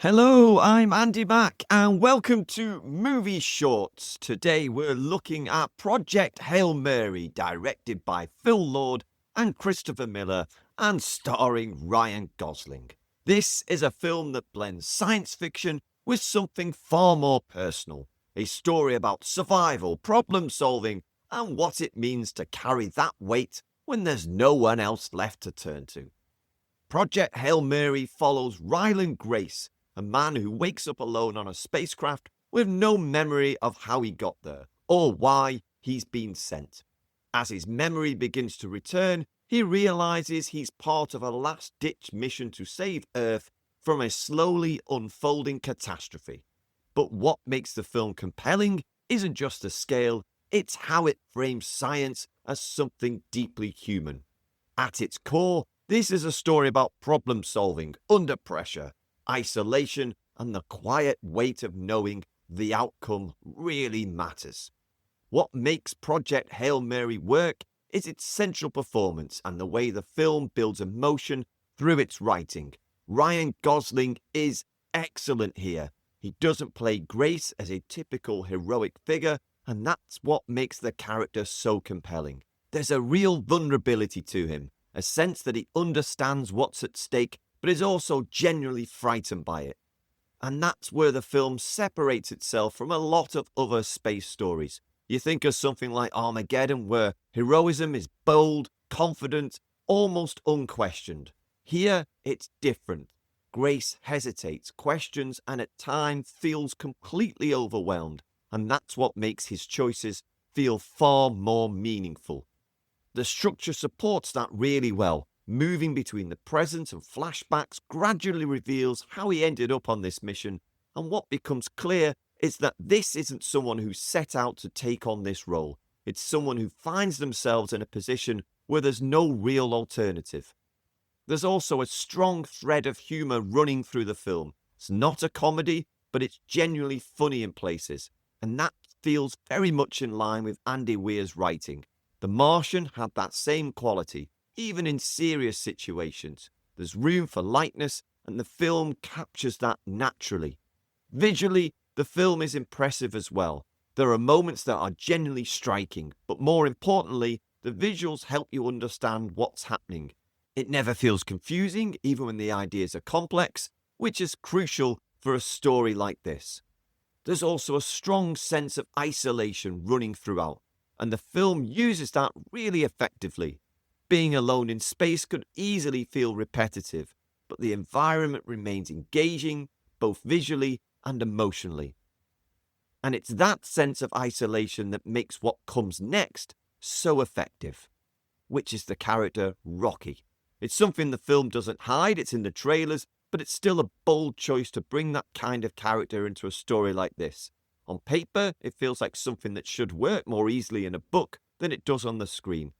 Hello, I'm Andy Mack, and welcome to Movie Shorts. Today we're looking at Project Hail Mary, directed by Phil Lord and Christopher Miller, and starring Ryan Gosling. This is a film that blends science fiction with something far more personal. A story about survival, problem solving, and what it means to carry that weight when there's no one else left to turn to. Project Hail Mary follows Ryland Grace, a man who wakes up alone on a spacecraft with no memory of how he got there or why he's been sent. As his memory begins to return, he realizes he's part of a last-ditch mission to save Earth from a slowly unfolding catastrophe. But what makes the film compelling isn't just the scale, it's how it frames science as something deeply human. At its core, this is a story about problem solving under pressure, isolation, and the quiet weight of knowing the outcome really matters. What makes Project Hail Mary work is its central performance and the way the film builds emotion through its writing. Ryan Gosling is excellent here. He doesn't play Grace as a typical heroic figure, and that's what makes the character so compelling. There's a real vulnerability to him, a sense that he understands what's at stake, but is also genuinely frightened by it. And that's where the film separates itself from a lot of other space stories. You think of something like Armageddon, where heroism is bold, confident, almost unquestioned. Here, it's different. Grace hesitates, questions, and at times feels completely overwhelmed, and that's what makes his choices feel far more meaningful. The structure supports that really well. Moving between the present and flashbacks gradually reveals how he ended up on this mission, and what becomes clear is that this isn't someone who set out to take on this role. It's someone who finds themselves in a position where there's no real alternative. There's also a strong thread of humour running through the film. It's not a comedy, but it's genuinely funny in places, and that feels very much in line with Andy Weir's writing. The Martian had that same quality, even in serious situations. There's room for lightness, and the film captures that naturally. Visually, the film is impressive as well. There are moments that are genuinely striking, but more importantly, the visuals help you understand what's happening. It never feels confusing, even when the ideas are complex, which is crucial for a story like this. There's also a strong sense of isolation running throughout, and the film uses that really effectively. Being alone in space could easily feel repetitive, but the environment remains engaging, both visually and emotionally. And it's that sense of isolation that makes what comes next so effective, which is the character Rocky. It's something the film doesn't hide, it's in the trailers, but it's still a bold choice to bring that kind of character into a story like this. On paper, it feels like something that should work more easily in a book than it does on the screen.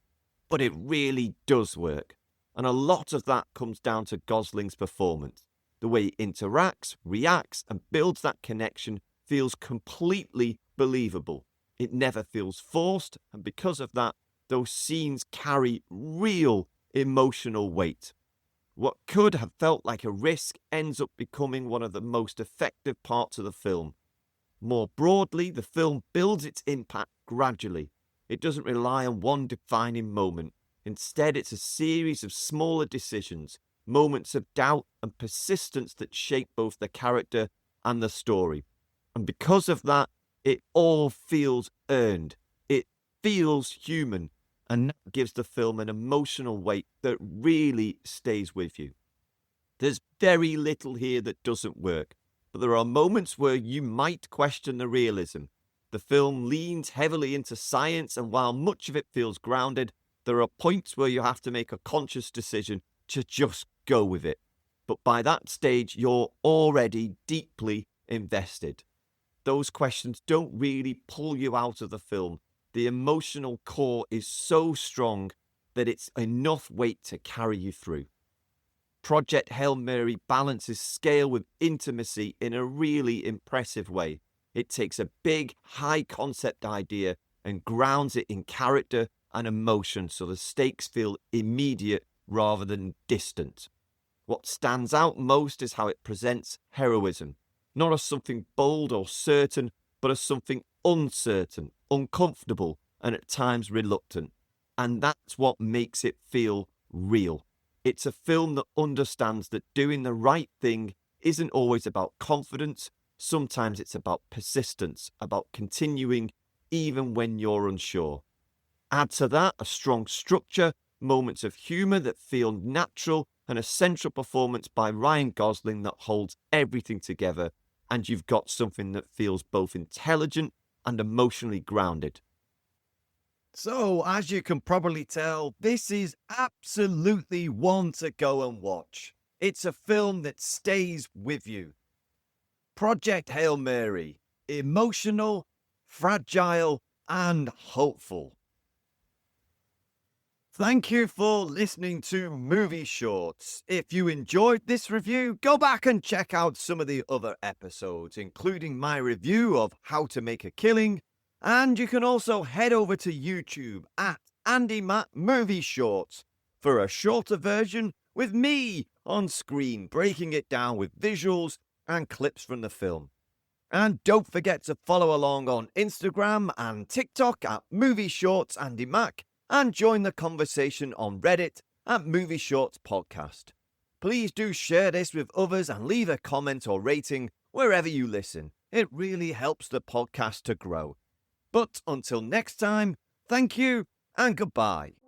But it really does work. And a lot of that comes down to Gosling's performance. The way he interacts, reacts, and builds that connection feels completely believable. It never feels forced, and because of that, those scenes carry real emotional weight. What could have felt like a risk ends up becoming one of the most effective parts of the film. More broadly, the film builds its impact gradually. It doesn't rely on one defining moment. Instead, it's a series of smaller decisions, moments of doubt and persistence that shape both the character and the story. And because of that, it all feels earned. It feels human. And that gives the film an emotional weight that really stays with you. There's very little here that doesn't work, but there are moments where you might question the realism. The film leans heavily into science, and while much of it feels grounded, there are points where you have to make a conscious decision to just go with it. But by that stage, you're already deeply invested. Those questions don't really pull you out of the film. The emotional core is so strong that it's enough weight to carry you through. Project Hail Mary balances scale with intimacy in a really impressive way. It takes a big, high-concept idea and grounds it in character and emotion so the stakes feel immediate rather than distant. What stands out most is how it presents heroism, not as something bold or certain, but as something uncertain, uncomfortable, and at times reluctant. And that's what makes it feel real. It's a film that understands that doing the right thing isn't always about confidence. Sometimes it's about persistence, about continuing even when you're unsure. Add to that a strong structure, moments of humour that feel natural, and a central performance by Ryan Gosling that holds everything together, and you've got something that feels both intelligent and emotionally grounded. So, as you can probably tell, this is absolutely one to go and watch. It's a film that stays with you. Project Hail Mary, emotional, fragile, and hopeful. Thank you for listening to Movie Shorts. If you enjoyed this review, go back and check out some of the other episodes, including my review of How to Make a Killing. And you can also head over to YouTube at Andy Matt Movie Shorts for a shorter version with me on screen, breaking it down with visuals and clips from the film. And don't forget to follow along on Instagram and TikTok at Movie Shorts Andy Mac, and join the conversation on Reddit at Movie Shorts Podcast. Please do share this with others and leave a comment or rating wherever you listen. It really helps the podcast to grow. But until next time, thank you and goodbye.